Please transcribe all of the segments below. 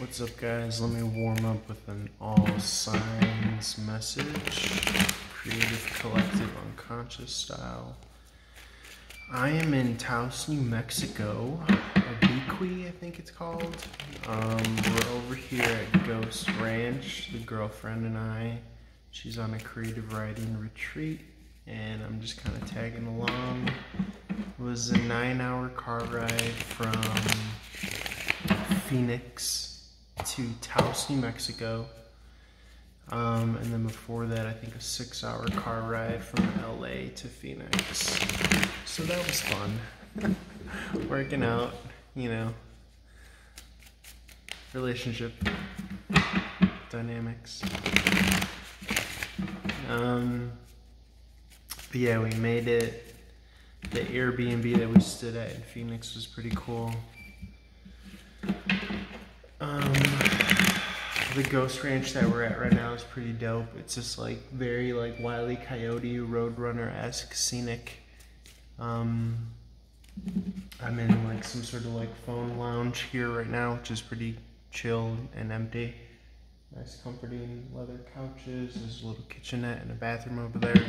What's up, guys? Let me warm up with an all signs message. Creative Collective Unconscious style. I am in Taos, New Mexico, Obiqui, I think it's called. We're over here at Ghost Ranch, the girlfriend and I. She's on a creative writing retreat, and I'm just kind of tagging along. It was a 9-hour car ride from Phoenix to Taos, New Mexico. And then before that, I think a 6-hour car ride from LA to Phoenix. So that was fun. Working out, you know, relationship dynamics. But yeah, we made it. The Airbnb that we stood at in Phoenix was pretty cool. The Ghost Ranch that we're at right now is pretty dope. It's just like very like Wile E. Coyote, Roadrunner-esque scenic. I'm in like some sort of like phone lounge here right now, which is pretty chill and empty. Nice comforting leather couches. There's a little kitchenette and a bathroom over there.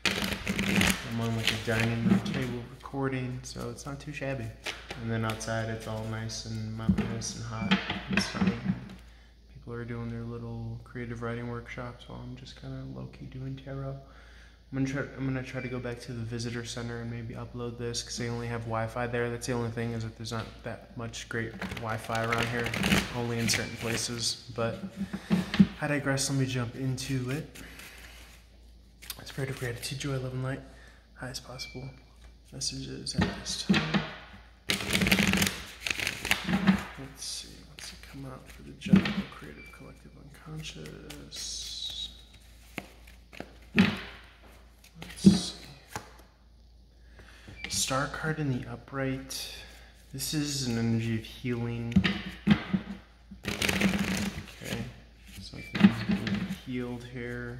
I'm on like a dining room table recording, so it's not too shabby. And then outside it's all nice and mountainous and hot and sunny. People are doing their little creative writing workshops while I'm just kind of low-key doing tarot. I'm gonna try to go back to the visitor center and maybe upload this because they only have Wi-Fi there. That's the only thing, is that there's not that much great Wi-Fi around here, only in certain places. But I digress. Let me jump into it. Spirit of gratitude, joy, love, and light. Highest possible messages at this time. Let's see. What's it come out for the general creative collective unconscious? Let's see. Star card in the upright. This is an energy of healing. Okay. Something's being healed here.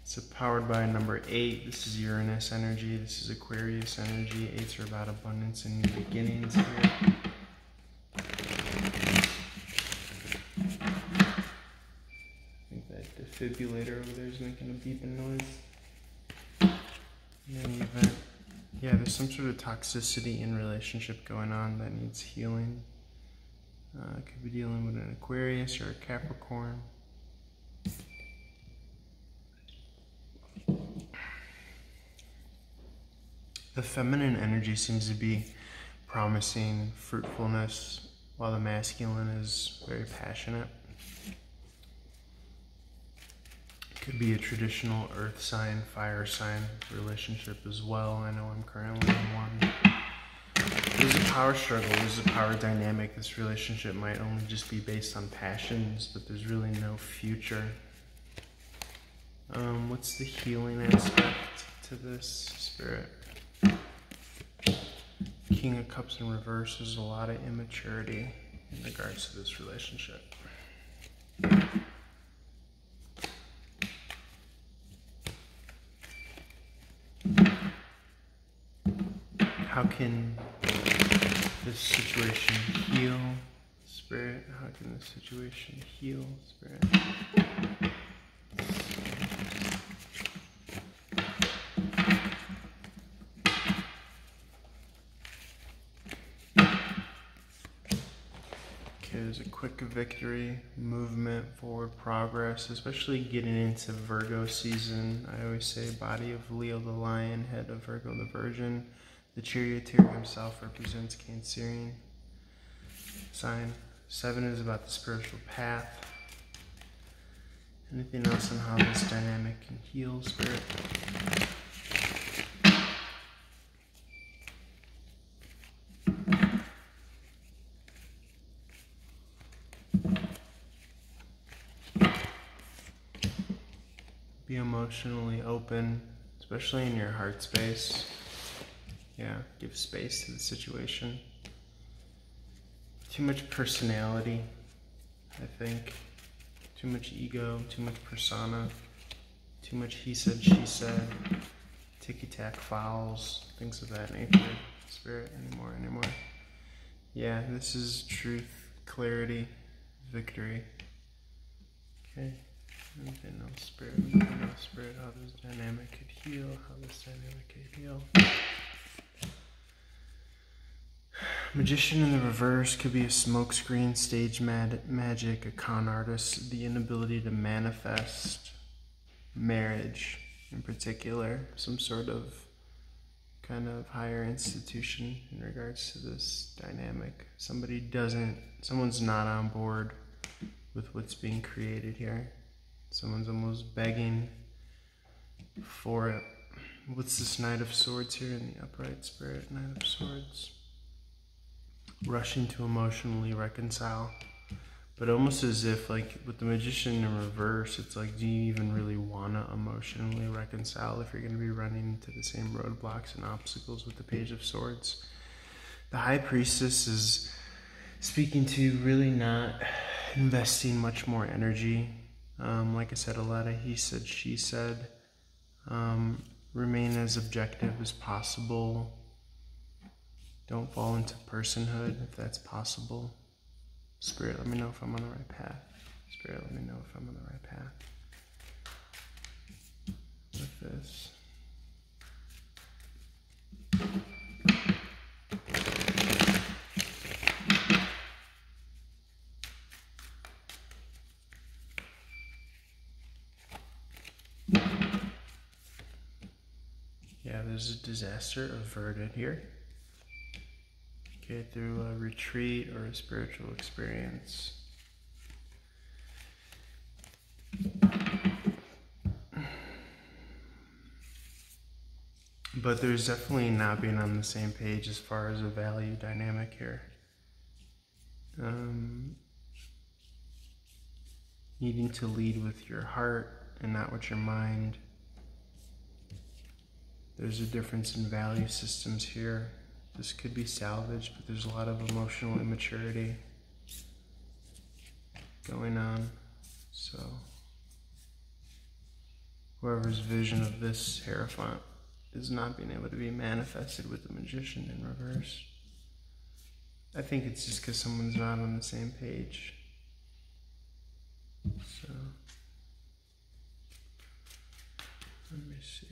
It's powered by number 8. This is Uranus energy. This is Aquarius energy. 8s are about abundance and new beginnings here. I think that defibrillator over there is making a beeping noise. In any event, yeah, there's some sort of toxicity in relationship going on that needs healing. Could be dealing with an Aquarius or a Capricorn. The feminine energy seems to be promising fruitfulness, while the masculine is very passionate. Could be a traditional earth sign, fire sign relationship as well. I know I'm currently in one. There's a power struggle, there's a power dynamic. This relationship might only just be based on passions, but there's really no future. What's the healing aspect to this, Spirit? King of Cups in reverse. There's a lot of immaturity in regards to this relationship. How can this situation heal, Spirit? How can this situation heal, Spirit? There's a quick victory, movement, forward progress, especially getting into Virgo season. I always say body of Leo the lion, head of Virgo the virgin. The charioteer himself represents Cancerian sign. 7 is about the spiritual path. Anything else on how this dynamic can heal, Spirit? Be emotionally open, especially in your heart space. Yeah, give space to the situation. Too much personality, I think. Too much ego, too much persona. Too much he said, she said. Ticky-tack fouls, things of that nature. Spirit, anymore. Yeah, this is truth clarity, victory. Okay. Anything else, Spirit? Anything else, Spirit? How this dynamic could heal, how this dynamic could heal. Magician in the reverse could be a smokescreen, stage magic, a con artist, the inability to manifest marriage in particular, some sort of kind of higher institution in regards to this dynamic. Someone's not on board with what's being created here. Someone's almost begging for it. What's this Knight of Swords here in the upright, Spirit? Knight of Swords. Rushing to emotionally reconcile. But almost as if, like, with the Magician in reverse, it's like, do you even really want to emotionally reconcile if you're going to be running into the same roadblocks and obstacles with the Page of Swords? The High Priestess is speaking to really not investing much more energy. Like I said, a lot of he said, she said. Remain as objective as possible. Don't fall into personhood if that's possible. Spirit, let me know if I'm on the right path. Spirit, let me know if I'm on the right path. With this. Yeah, there's a disaster averted here. Okay, through a retreat or a spiritual experience. But there's definitely not being on the same page as far as a value dynamic here. Needing to lead with your heart and not with your mind. There's a difference in value systems here. This could be salvaged, but there's a lot of emotional immaturity going on. So whoever's vision of this Hierophant is not being able to be manifested with the Magician in reverse. I think it's just because someone's not on the same page. So let me see.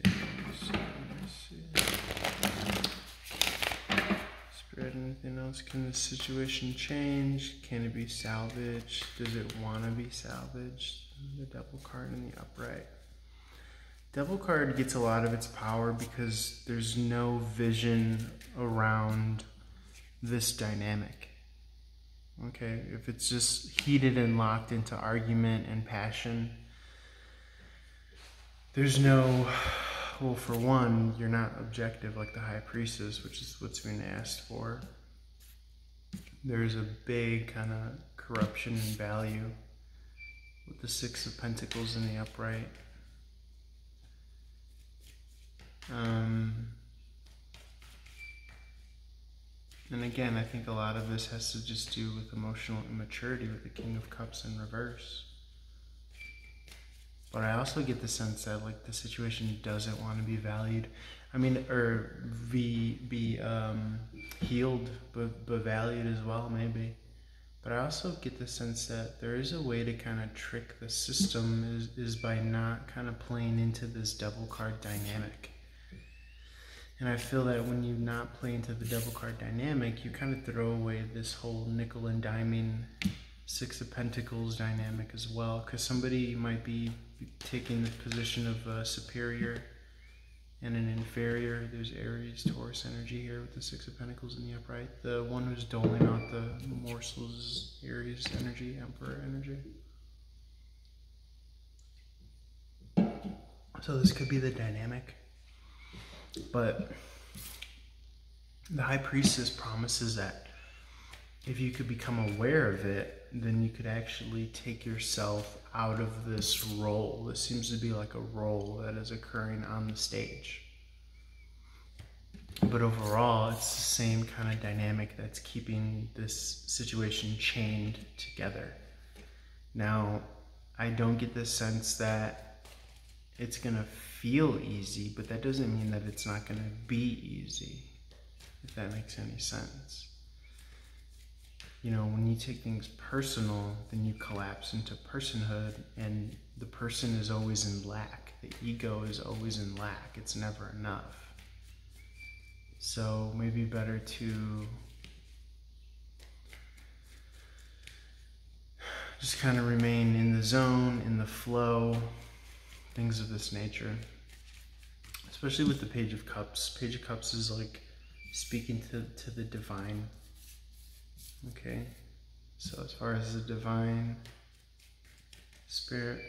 Spirit, anything else? Can this situation change? Can it be salvaged? Does it want to be salvaged? The Devil card in the upright. Devil card gets a lot of its power because there's no vision around this dynamic. Okay, if it's just heated and locked into argument and passion, there's no, well, for one, you're not objective like the High Priestess, which is what's being asked for. There's a big kind of corruption in value with the Six of Pentacles in the upright. And again, I think a lot of this has to just do with emotional immaturity with the King of Cups in reverse. But I also get the sense that, like, the situation doesn't want to be valued. I mean, or be healed, but valued as well, maybe. But I also get the sense that there is a way to kind of trick the system is by not kind of playing into this Devil card dynamic. And I feel that when you not play into the Devil card dynamic, you kind of throw away this whole nickel and diming Six of Pentacles dynamic as well. Because somebody might be taking the position of a superior and an inferior. There's Aries, Taurus energy here with the Six of Pentacles in the upright. The one who's doling out the morsels is Aries energy, Emperor energy. So this could be the dynamic. But the High Priestess promises that if you could become aware of it, then you could actually take yourself out of this role. This seems to be like a role that is occurring on the stage. But overall, it's the same kind of dynamic that's keeping this situation chained together. Now, I don't get the sense that it's going to feel easy, but that doesn't mean that it's not going to be easy, if that makes any sense. when you take things personal, then you collapse into personhood, and the person is always in lack. The ego is always in lack. It's never enough. So maybe better to just kind of remain in the zone, in the flow, things of this nature. Especially with the Page of Cups. Page of Cups is like speaking to the divine. Okay? So as far as the divine spirit,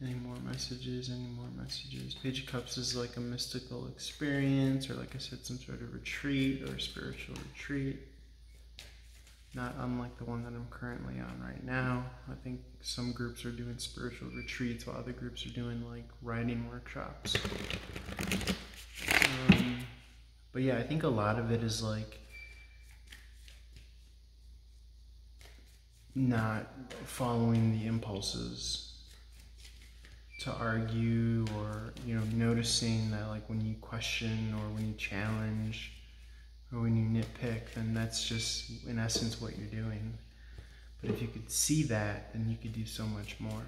any more messages? Page of Cups is like a mystical experience, or like I said, some sort of retreat or spiritual retreat. Not unlike the one that I'm currently on right now. I think some groups are doing spiritual retreats while other groups are doing like writing workshops. But yeah, I think a lot of it is like not following the impulses to argue, or noticing that like when you question or when you challenge or when you nitpick, then that's just in essence what you're doing. But if you could see that, then you could do so much more.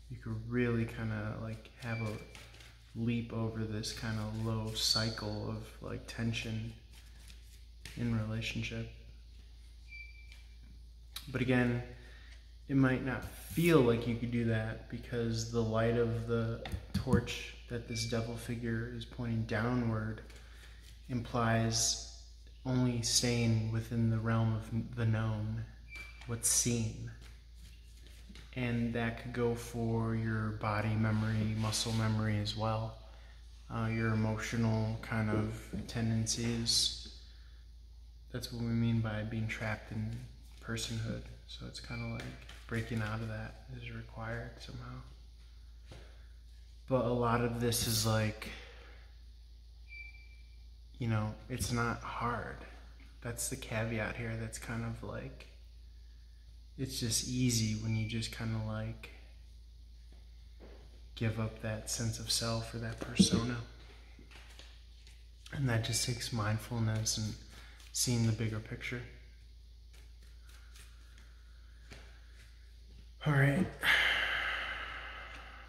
You could really kind of like have a leap over this kind of low cycle of like tension in relationship. But again, it might not feel like you could do that, because the light of the torch that this devil figure is pointing downward implies only staying within the realm of the known, what's seen. And that could go for your body memory, muscle memory as well. Your emotional kind of tendencies. That's what we mean by being trapped in personhood. So it's kind of like breaking out of that is required somehow. But a lot of this is like, it's not hard. That's the caveat here. That's kind of like, it's just easy when you just kind of like give up that sense of self or that persona. And that just takes mindfulness and seeing the bigger picture. All right.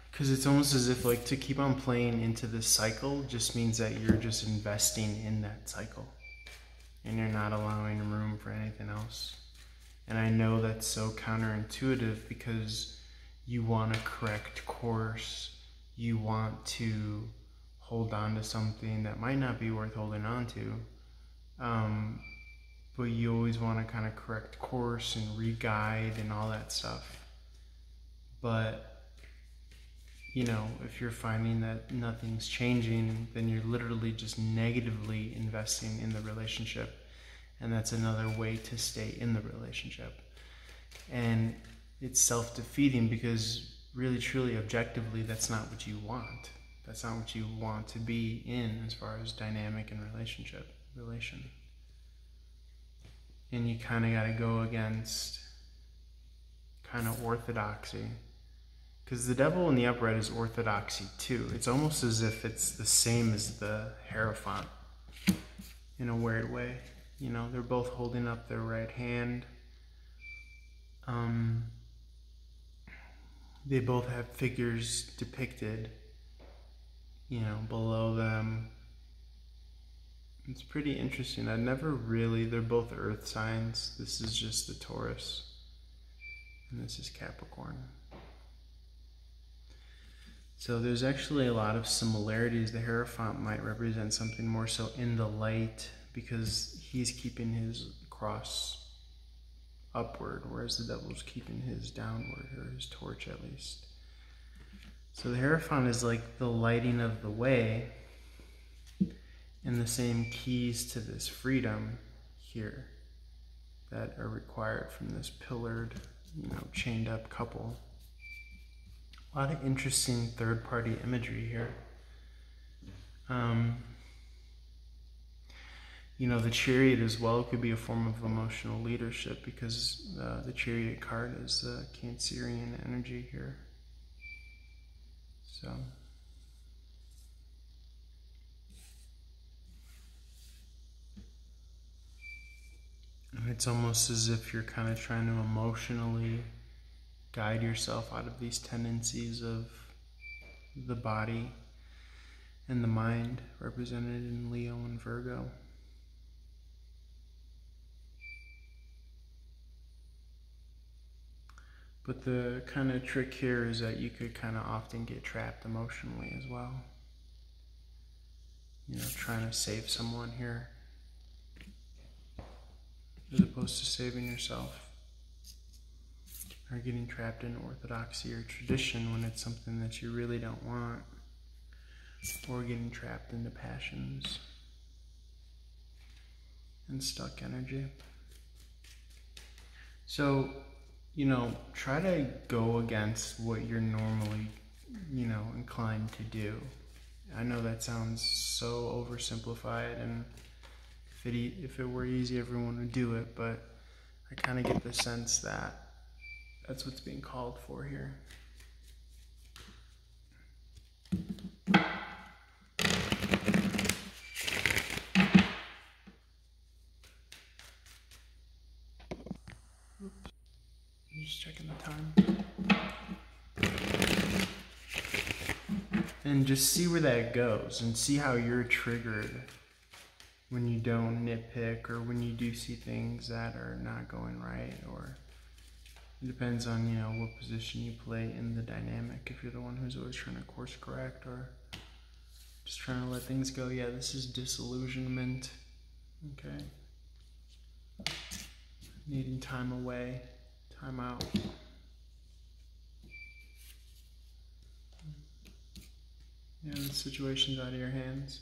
Because it's almost as if like to keep on playing into this cycle just means that you're just investing in that cycle and you're not allowing room for anything else. And I know that's so counterintuitive, because you want to correct course, you want to hold on to something that might not be worth holding on to, but you always want to kind of correct course and re-guide and all that stuff. But if you're finding that nothing's changing, then you're literally just negatively investing in the relationship. And that's another way to stay in the relationship. And it's self-defeating, because really, truly, objectively, that's not what you want. That's not what you want to be in as far as dynamic and relation. And you kind of got to go against kind of orthodoxy. Because the devil in the upright is orthodoxy too. It's almost as if it's the same as the Hierophant in a weird way. They're both holding up their right hand. They both have figures depicted, below them. It's pretty interesting. They're both earth signs. This is just the Taurus, and this is Capricorn. So there's actually a lot of similarities. The Hierophant might represent something more so in the light, because he's keeping his cross upward, whereas the devil's keeping his downward, or his torch at least. So the Hierophant is like the lighting of the way, and the same keys to this freedom here that are required from this pillared, chained up couple. A lot of interesting third-party imagery here. The Chariot as well could be a form of emotional leadership, because the Chariot card is the Cancerian energy here. So, It's almost as if you're kind of trying to emotionally guide yourself out of these tendencies of the body and the mind, represented in Leo and Virgo. But the kind of trick here is that you could kind of often get trapped emotionally as well. You know, trying to save someone here, as opposed to saving yourself. Or getting trapped in orthodoxy or tradition when it's something that you really don't want. Or getting trapped into passions and stuck energy. So, you know, try to go against what you're normally, you know, inclined to do. I know that sounds so oversimplified, and if it were easy, everyone would do it, but I kind of get the sense that that's what's being called for here. Oops. I'm just checking the time. And just see where that goes, and see how you're triggered when you don't nitpick, or when you do see things that are not going right, or it depends on, you know, what position you play in the dynamic. If you're the one who's always trying to course correct, or just trying to let things go. Yeah, this is disillusionment. Okay. Needing time away, time out. Yeah, the situation's out of your hands.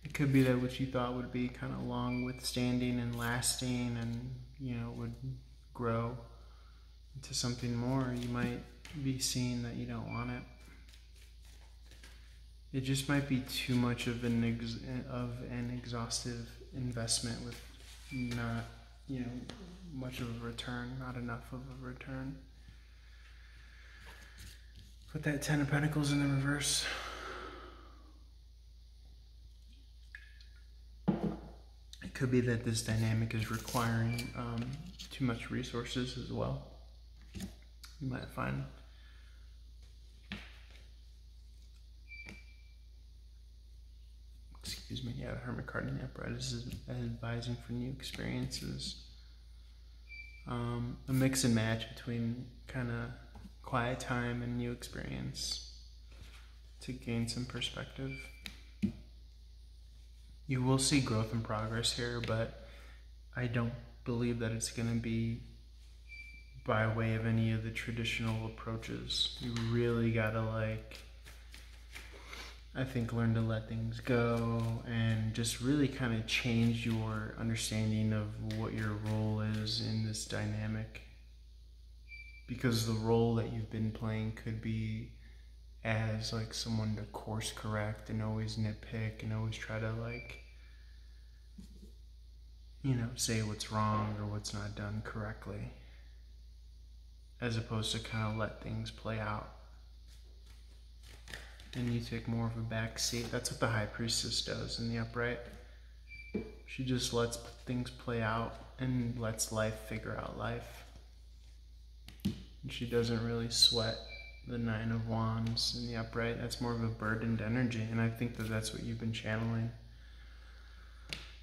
It could be that what you thought would be kind of long withstanding and lasting and, you know, would grow into something more. You might be seeing that you don't want it. It just might be too much of an exhaustive investment with not, you know, much of a return, not enough of a return. Put that 10 of Pentacles in the reverse. It could be that this dynamic is requiring too much resources as well. You might find. Excuse me, yeah, the Hermit card in the upright is advising for new experiences. A mix and match between kind of quiet time and new experience to gain some perspective. You will see growth and progress here, but I don't believe that it's going to be by way of any of the traditional approaches. You really gotta, like, I think, learn to let things go and just really kind of change your understanding of what your role is in this dynamic. Because the role that you've been playing could be as like someone to course correct and always nitpick and always try to, like, you know, say what's wrong or what's not done correctly, as opposed to kind of let things play out. And you take more of a back seat. That's what the High Priestess does in the upright. She just lets things play out and lets life figure out life. And she doesn't really sweat the Nine of Wands in the upright. That's more of a burdened energy, and I think that that's what you've been channeling.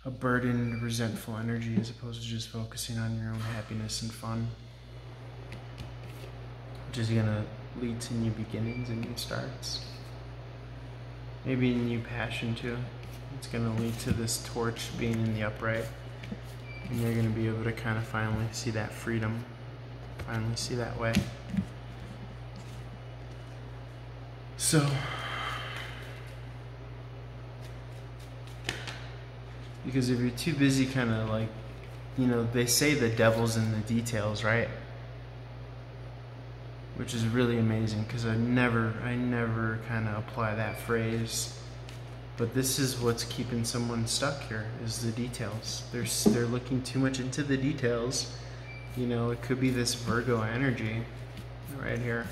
A burdened, resentful energy, as opposed to just focusing on your own happiness and fun, which is gonna lead to new beginnings and new starts. Maybe a new passion too. It's gonna lead to this torch being in the upright, and you're gonna be able to kind of finally see that freedom, finally see that way. So, because if you're too busy kind of like, you know, they say the devil's in the details, right? Which is really amazing, because I never kind of apply that phrase. But this is what's keeping someone stuck here, is the details. They're looking too much into the details. You know, it could be this Virgo energy right here.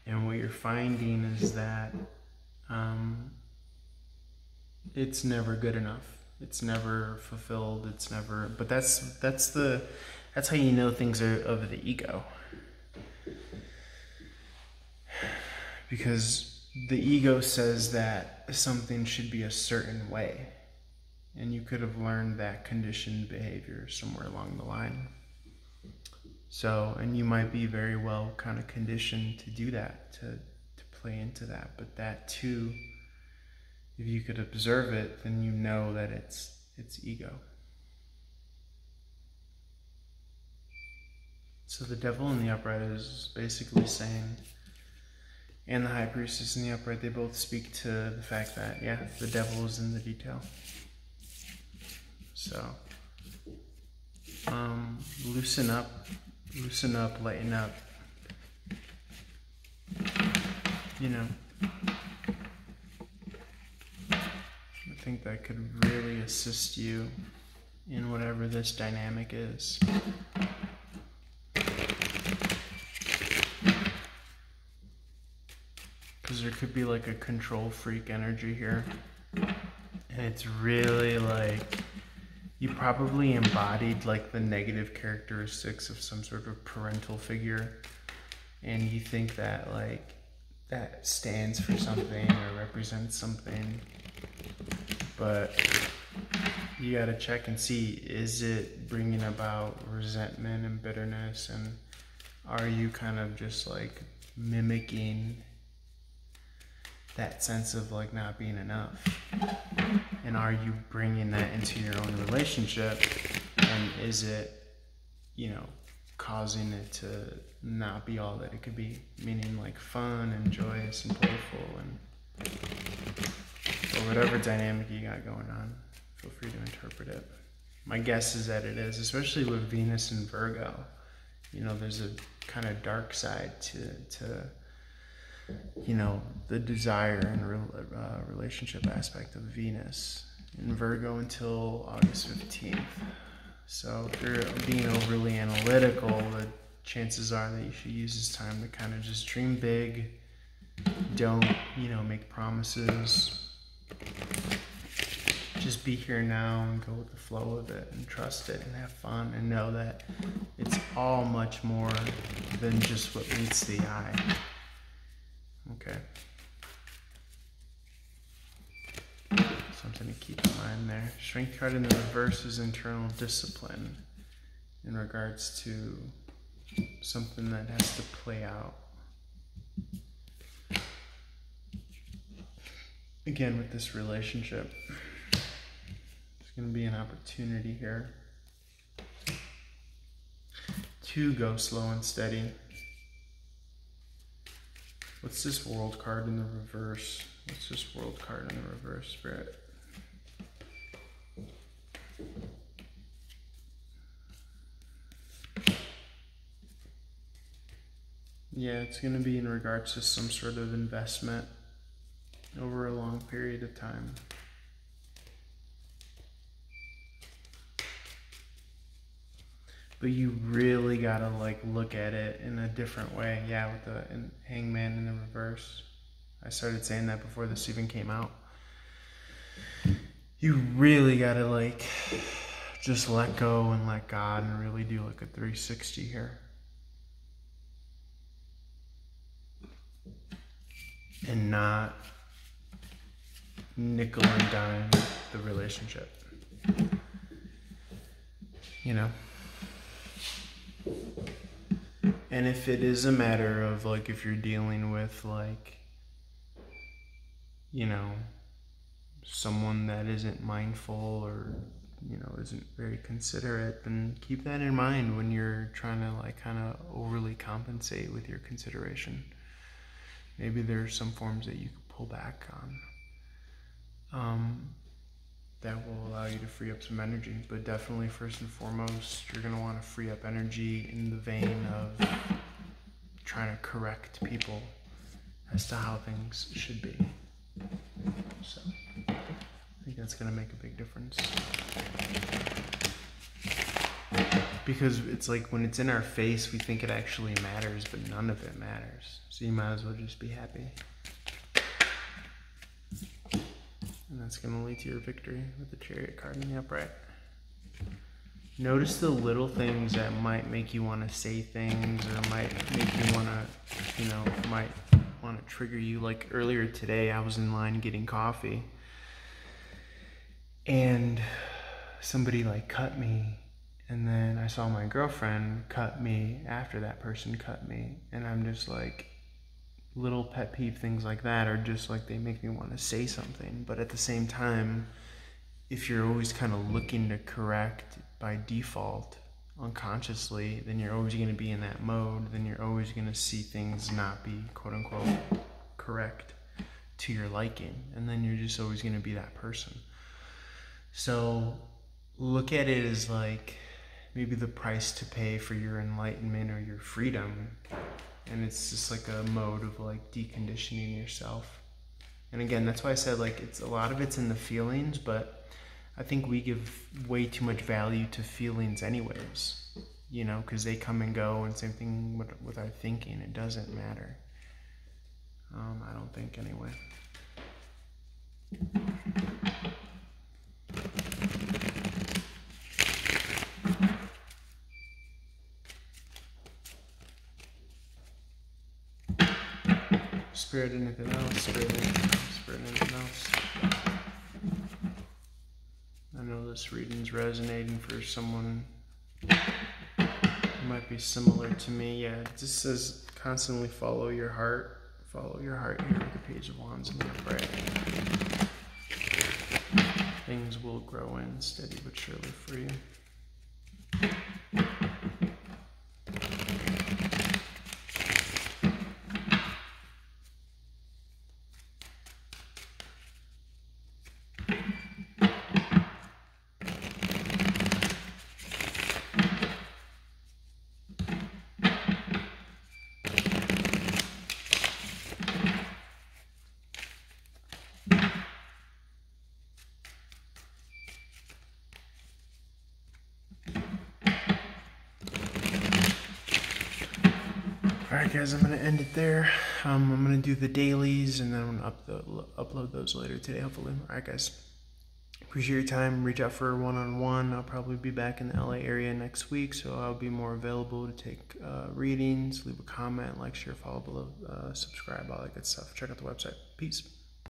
And what you're finding is that it's never good enough. It's never fulfilled. It's never. But that's how you know things are of the ego. Because the ego says that something should be a certain way, and you could have learned that conditioned behavior somewhere along the line. So, and you might be very well kind of conditioned to do that, to play into that. But that too, if you could observe it, then you know that it's ego. So the devil in the upright is basically saying, and the high priestess in the upright, they both speak to the fact that, yeah, the devil is in the detail. So, loosen up, lighten up. You know, I think that could really assist you in whatever this dynamic is. Because there could be like a control freak energy here. And it's really like, you probably embodied like the negative characteristics of some sort of parental figure. And you think that like, that stands for something or represents something. But you gotta check and see, is it bringing about resentment and bitterness? And are you kind of just like mimicking that sense of like not being enough? And are you bringing that into your own relationship? And is it, you know, causing it to not be all that it could be? Meaning like fun and joyous and playful, and or whatever dynamic you got going on. Feel free to interpret it. My guess is that it is, especially with Venus and Virgo. You know, there's a kind of dark side to you know, the desire and relationship aspect of Venus in Virgo until August 15th. So if you're being overly analytical, the chances are that you should use this time to kind of just dream big. Don't, you know, make promises. Just be here now and go with the flow of it and trust it and have fun and know that it's all much more than just what meets the eye. Okay. Something to keep in mind there. Strength card in the reverse is internal discipline in regards to something that has to play out. Again, with this relationship, there's going to be an opportunity here to go slow and steady. What's this world card in the reverse? What's this world card in the reverse, Spirit? Yeah, it's going to be in regards to some sort of investment over a long period of time. But you really gotta like look at it in a different way. Yeah, with the hangman in the reverse. I started saying that before this even came out. You really gotta like just let go and let God and really do like a 360 here. And not nickel and dime the relationship. You know? And if it is a matter of like, if you're dealing with like, you know, someone that isn't mindful or, you know, isn't very considerate, then keep that in mind when you're trying to like kind of overly compensate with your consideration. Maybe there's some forms that you could pull back on that will allow you to free up some energy. But definitely, first and foremost, you're going to want to free up energy in the vein of trying to correct people as to how things should be. So I think that's going to make a big difference. Because it's like when it's in our face, we think it actually matters, but none of it matters. So you might as well just be happy. And that's going to lead to your victory with the Chariot card in the upright. Notice the little things that might make you want to say things, or might make you want to, might want to trigger you. Like earlier today, I was in line getting coffee, and somebody like cut me, and then I saw my girlfriend cut me after that person cut me, and I'm just like, little pet peeve things like that are just like, they make me want to say something. But at the same time, if you're always kind of looking to correct by default unconsciously, then you're always going to be in that mode. Then you're always going to see things not be quote unquote correct to your liking, and then you're just always going to be that person. So look at it as like maybe the price to pay for your enlightenment or your freedom, and it's just like a mode of like deconditioning yourself. And again, that's why I said like it's a lot of it's in the feelings, but I think we give way too much value to feelings anyways, because they come and go, and same thing with our thinking. It doesn't matter. I don't think anyway. Spirit, anything else? Spirit, anything else? I know this reading's resonating for someone who might be similar to me. Yeah, it just says constantly follow your heart. Follow your heart here with the Page of Wands in the upright. Things will grow in steady but surely for you. Alright guys, I'm going to end it there. I'm going to do the dailies, and then I'm going to upload those later today, hopefully. Alright guys, appreciate your time. Reach out for a one-on-one. I'll probably be back in the LA area next week, so I'll be more available to take readings. Leave a comment, like, share, follow below, subscribe, all that good stuff. Check out the website. Peace.